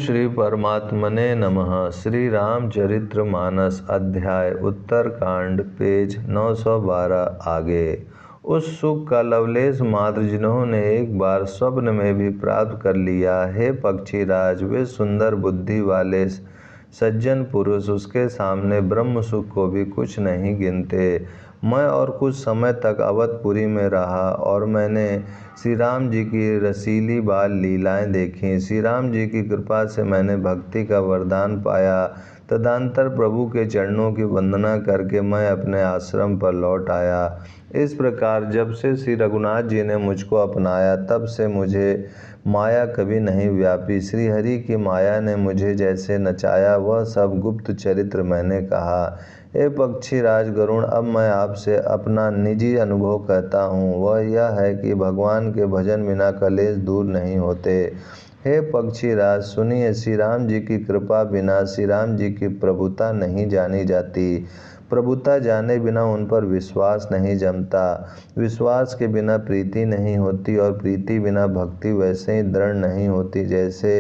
श्री परमात्मने नमः। श्री रामचरितमानस अध्याय उत्तरकांड पेज 912 आगे। उस सुख का लवलेश मात्र जिन्होंने एक बार स्वप्न में भी प्राप्त कर लिया, हे पक्षीराज, वे सुंदर बुद्धि वाले सज्जन पुरुष उसके सामने ब्रह्म सुख को भी कुछ नहीं गिनते। मैं और कुछ समय तक अवधपुरी में रहा और मैंने श्री राम जी की रसीली बाल लीलाएं देखीं। श्री राम जी की कृपा से मैंने भक्ति का वरदान पाया। तदंतर प्रभु के चरणों की वंदना करके मैं अपने आश्रम पर लौट आया। इस प्रकार जब से श्री रघुनाथ जी ने मुझको अपनाया, तब से मुझे माया कभी नहीं व्यापी। श्री हरि की माया ने मुझे जैसे नचाया, वह सब गुप्त चरित्र मैंने कहा। हे पक्षीराज गरुण, अब मैं आपसे अपना निजी अनुभव कहता हूँ। वह यह है कि भगवान के भजन बिना कलेश दूर नहीं होते। हे पक्षीराज सुनिए, श्री राम जी की कृपा बिना श्री राम जी की प्रभुता नहीं जानी जाती। प्रभुता जाने बिना उन पर विश्वास नहीं जमता। विश्वास के बिना प्रीति नहीं होती और प्रीति बिना भक्ति वैसे ही दृढ़ नहीं होती जैसे,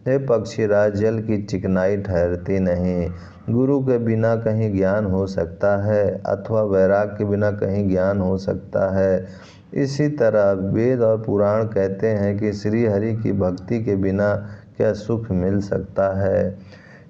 हे पक्षीराज, जल की चिकनाई ठहरती नहीं। गुरु के बिना कहीं ज्ञान हो सकता है अथवा वैराग के बिना कहीं ज्ञान हो सकता है। इसी तरह वेद और पुराण कहते हैं कि श्री हरि की भक्ति के बिना क्या सुख मिल सकता है।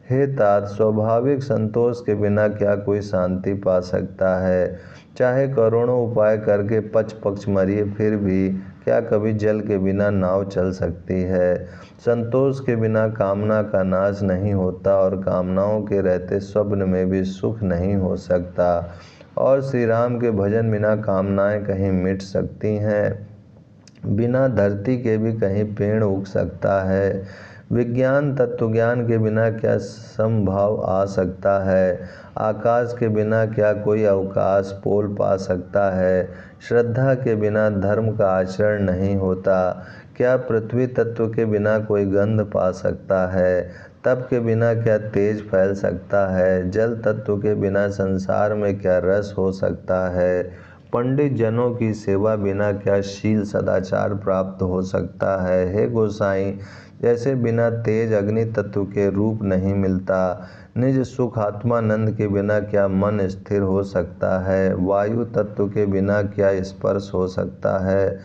हे तात, स्वाभाविक संतोष के बिना क्या कोई शांति पा सकता है। चाहे करोड़ों उपाय करके पच पक्ष मरिए, फिर भी क्या कभी जल के बिना नाव चल सकती है। संतोष के बिना कामना का नाश नहीं होता और कामनाओं के रहते स्वप्न में भी सुख नहीं हो सकता। और श्री राम के भजन बिना कामनाएं कहीं मिट सकती हैं। बिना धरती के भी कहीं पेड़ उग सकता है। विज्ञान तत्वज्ञान के बिना क्या समभाव आ सकता है। आकाश के बिना क्या कोई अवकाश पोल पा सकता है। श्रद्धा के बिना धर्म का आचरण नहीं होता। क्या पृथ्वी तत्व के बिना कोई गंध पा सकता है। तप के बिना क्या तेज फैल सकता है। जल तत्व के बिना संसार में क्या रस हो सकता है। पंडित जनों की सेवा बिना क्या शील सदाचार प्राप्त हो सकता है। हे गोसाई, जैसे बिना तेज अग्नि तत्व के रूप नहीं मिलता, निज सुख आत्मानंद के बिना क्या मन स्थिर हो सकता है। वायु तत्व के बिना क्या स्पर्श हो सकता है।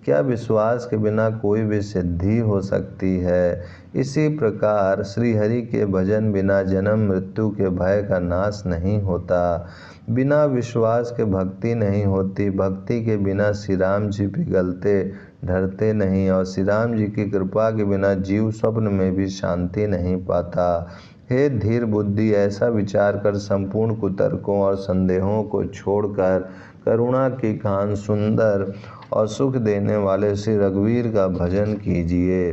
क्या विश्वास के बिना कोई भी सिद्धि हो सकती है। इसी प्रकार श्री हरि के भजन बिना जन्म मृत्यु के भय का नाश नहीं होता। बिना विश्वास के भक्ति नहीं होती। भक्ति के बिना श्री राम जी पिघलते ढरते नहीं और श्री राम जी की कृपा के बिना जीव स्वप्न में भी शांति नहीं पाता। हे धीर बुद्धि, ऐसा विचार कर संपूर्ण कुतर्कों और संदेहों को छोड़कर करुणा की खान सुंदर और सुख देने वाले श्री रघुवीर का भजन कीजिए।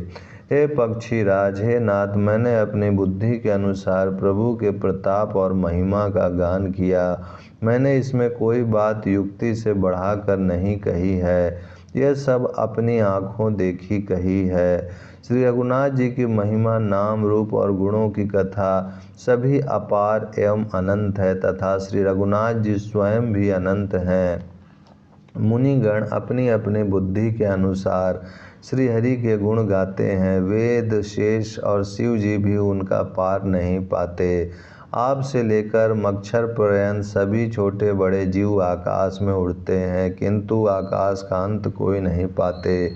हे पक्षीराज, हे नाथ, मैंने अपनी बुद्धि के अनुसार प्रभु के प्रताप और महिमा का गान किया। मैंने इसमें कोई बात युक्ति से बढ़ाकर नहीं कही है। यह सब अपनी आँखों देखी कही है। श्री रघुनाथ जी की महिमा, नाम, रूप और गुणों की कथा सभी अपार एवं अनंत है तथा श्री रघुनाथ जी स्वयं भी अनंत हैं। मुनिगण अपनी अपनी बुद्धि के अनुसार श्री हरि के गुण गाते हैं। वेद, शेष और शिव जी भी उनका पार नहीं पाते। आप से लेकर मच्छर पर्यंत सभी छोटे बड़े जीव आकाश में उड़ते हैं, किंतु आकाश का अंत कोई नहीं पाते।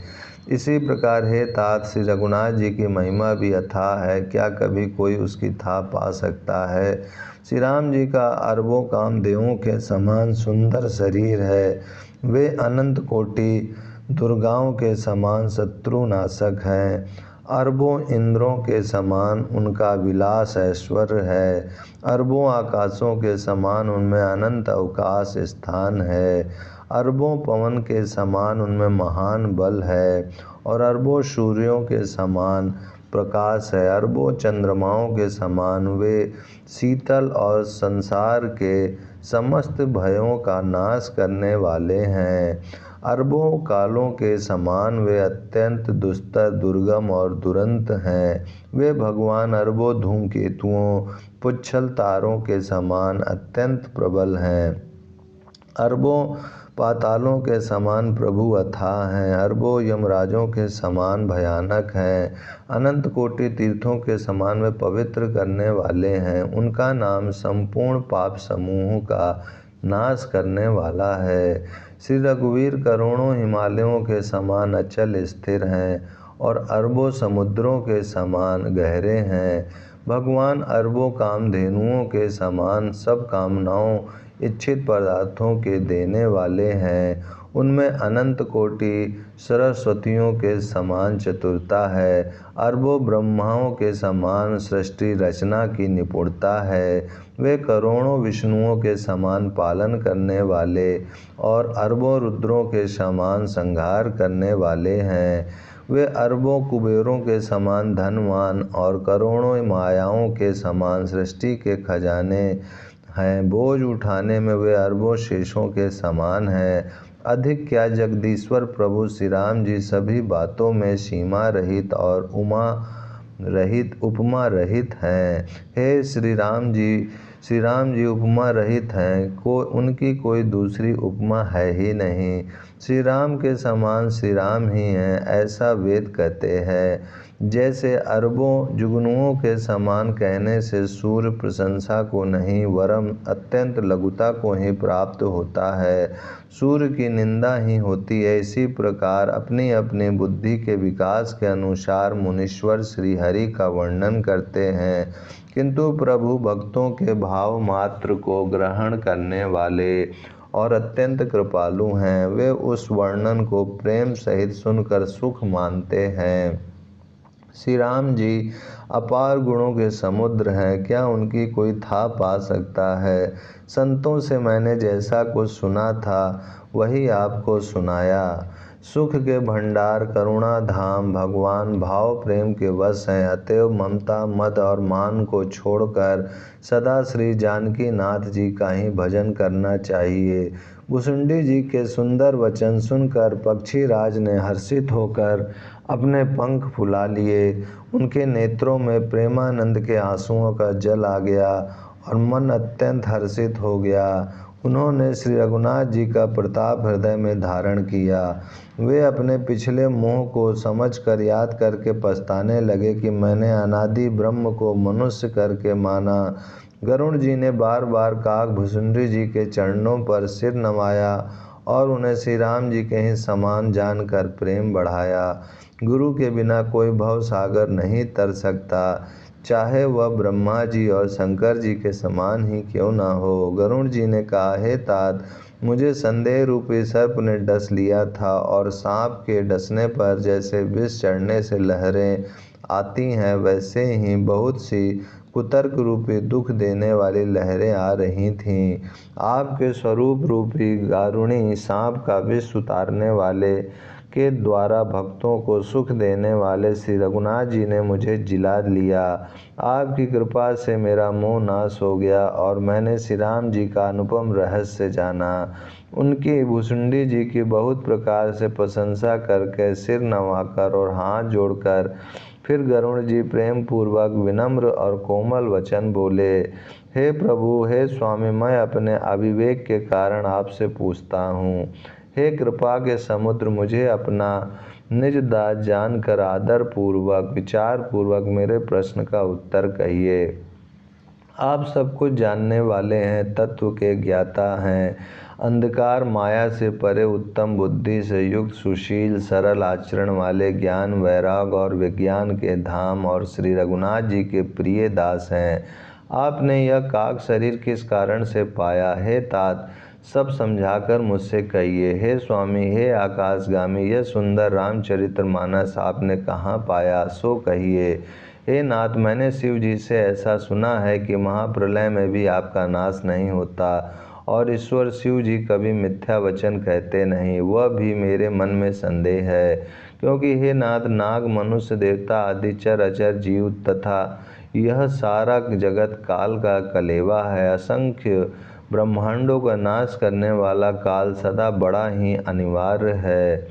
इसी प्रकार हे तात, श्री रघुनाथ जी की महिमा भी अथाह है, क्या कभी कोई उसकी था पा सकता है। श्री राम जी का अरबों कामदेवों के समान सुंदर शरीर है। वे अनंत कोटि दुर्गाओं के समान शत्रुनाशक हैं। अरबों इंद्रों के समान उनका विलास ऐश्वर्य है। अरबों आकाशों के समान उनमें अनंत अवकाश स्थान है। अरबों पवन के समान उनमें महान बल है और अरबों सूर्यों के समान प्रकाश है। अरबों चंद्रमाओं के समान वे शीतल और संसार के समस्त भयों का नाश करने वाले हैं। अरबों कालों के समान वे अत्यंत दुस्तर, दुर्गम और दुरंत हैं। वे भगवान अरबों धूमकेतुओं, पुच्छल तारों के समान अत्यंत प्रबल हैं। अरबों पातालों के समान प्रभु अथाह हैं, अरबों यमराजों के समान भयानक हैं, अनंत कोटि तीर्थों के समान वे पवित्र करने वाले हैं। उनका नाम संपूर्ण पाप समूह का नाश करने वाला है। श्री रघुवीर करोड़ों हिमालयों के समान अचल स्थिर हैं और अरबों समुद्रों के समान गहरे हैं। भगवान अरबों कामधेनुओं के समान सब कामनाओं इच्छित पदार्थों के देने वाले हैं। उनमें अनंत कोटि सरस्वतियों के समान चतुरता है, अरबों ब्रह्माओं के समान सृष्टि रचना की निपुणता है। वे करोड़ों विष्णुओं के समान पालन करने वाले और अरबों रुद्रों के समान संहार करने वाले हैं। वे अरबों कुबेरों के समान धनवान और करोड़ों मायाओं के समान सृष्टि के खजाने हैं। बोझ उठाने में वे अरबों शेषों के समान हैं। अधिक क्या जगदीश्वर प्रभु श्री राम जी सभी बातों में सीमा रहित और उपमा रहित हैं। हे श्री राम जी उपमा रहित हैं, उनकी कोई दूसरी उपमा है ही नहीं। श्री राम के समान श्री राम ही हैं, ऐसा वेद कहते हैं। जैसे अरबों जुगनुओं के समान कहने से सूर्य प्रशंसा को नहीं वरम अत्यंत लघुता को ही प्राप्त होता है, सूर्य की निंदा ही होती है। इसी प्रकार अपनी अपनी बुद्धि के विकास के अनुसार मुनीश्वर श्री हरि का वर्णन करते हैं, किंतु प्रभु भक्तों के भाव मात्र को ग्रहण करने वाले और अत्यंत कृपालु हैं। वे उस वर्णन को प्रेम सहित सुनकर सुख मानते हैं। श्री राम जी अपार गुणों के समुद्र हैं, क्या उनकी कोई था पा सकता है। संतों से मैंने जैसा कुछ सुना था वही आपको सुनाया। सुख के भंडार करुणा धाम भगवान भाव प्रेम के वश हैं, अतएव ममता मद और मान को छोड़कर सदा श्री जानकी नाथ जी का ही भजन करना चाहिए। भुसुंडी जी के सुंदर वचन सुनकर पक्षी राज ने हर्षित होकर अपने पंख फुला लिए। उनके नेत्रों में प्रेमानंद के आंसुओं का जल आ गया और मन अत्यंत हर्षित हो गया। उन्होंने श्री रघुनाथ जी का प्रताप हृदय में धारण किया। वे अपने पिछले मोह को समझकर याद करके पछताने लगे कि मैंने अनादि ब्रह्म को मनुष्य करके माना। गरुण जी ने बार बार काक भुसुंडी जी के चरणों पर सिर नवाया और उन्हें श्री राम जी के ही समान जानकर प्रेम बढ़ाया। गुरु के बिना कोई भव सागर नहीं तर सकता, चाहे वह ब्रह्मा जी और शंकर जी के समान ही क्यों ना हो। गरुण जी ने कहा, हे तात, मुझे संदेह रूपी सर्प ने डस लिया था और सांप के डसने पर जैसे विष चढ़ने से लहरें आती हैं, वैसे ही बहुत सी कुतर्क रूपी दुख देने वाली लहरें आ रही थीं। आपके स्वरूप रूपी गारुणी सांप का विष उतारने वाले के द्वारा भक्तों को सुख देने वाले श्री रघुनाथ जी ने मुझे जिला लिया। आपकी कृपा से मेरा मोह नाश हो गया और मैंने श्री राम जी का अनुपम रहस्य जाना। उनकी भुसुंडी जी की बहुत प्रकार से प्रशंसा करके सिर नवाकर और हाथ जोड़कर फिर गरुण जी प्रेम पूर्वक विनम्र और कोमल वचन बोले, हे प्रभु, हे स्वामी, मैं अपने अविवेक के कारण आपसे पूछता हूँ। हे कृपा के समुद्र, मुझे अपना निज दास जानकर आदर पूर्वक विचार पूर्वक मेरे प्रश्न का उत्तर कहिए। आप सब कुछ जानने वाले हैं, तत्व के ज्ञाता हैं, अंधकार माया से परे उत्तम बुद्धि से युक्त सुशील सरल आचरण वाले ज्ञान वैराग और विज्ञान के धाम और श्री रघुनाथ जी के प्रिय दास हैं। आपने यह काक शरीर किस कारण से पाया? हे तात, सब समझाकर मुझसे कहिए। हे स्वामी, हे आकाशगामी, यह सुंदर रामचरितमानस आपने कहाँ पाया, सो कहिए। हे नाथ, मैंने शिव जी से ऐसा सुना है कि महाप्रलय में भी आपका नाश नहीं होता और ईश्वर शिव जी कभी मिथ्या वचन कहते नहीं। वह भी मेरे मन में संदेह है, क्योंकि हे नाथ, नाग मनुष्य देवता आदि चर अचर जीव तथा यह सारा जगत काल का कलेवा है। असंख्य ब्रह्मांडों का नाश करने वाला काल सदा बड़ा ही अनिवार्य है।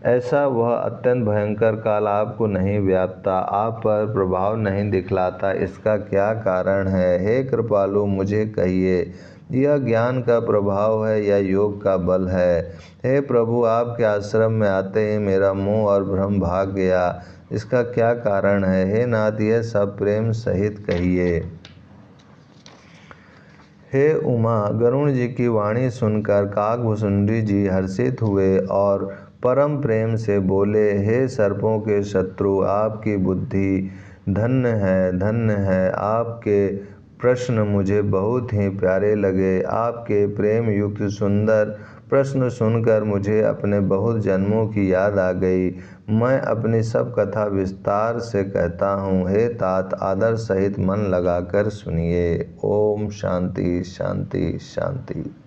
ऐसा वह अत्यंत भयंकर काल आपको नहीं व्यापता, आप पर प्रभाव नहीं दिखलाता, इसका क्या कारण है? हे कृपालु, मुझे कहिए। यह ज्ञान का प्रभाव है या योग का बल है। हे प्रभु, आपके आश्रम में आते ही मेरा मोह और भ्रम भाग गया। इसका क्या कारण है? हे नाथ, यह सब प्रेम सहित कहिए। हे उमा, गरुण जी की वाणी सुनकर काकभुसुंडी जी हर्षित हुए और परम प्रेम से बोले, हे सर्पों के शत्रु, आपकी बुद्धि धन्य है, धन्य है। आपके प्रश्न मुझे बहुत ही प्यारे लगे। आपके प्रेम युक्त सुंदर प्रश्न सुनकर मुझे अपने बहुत जन्मों की याद आ गई। मैं अपनी सब कथा विस्तार से कहता हूँ। हे तात, आदर सहित मन लगाकर सुनिए। ओम शांति शांति शांति।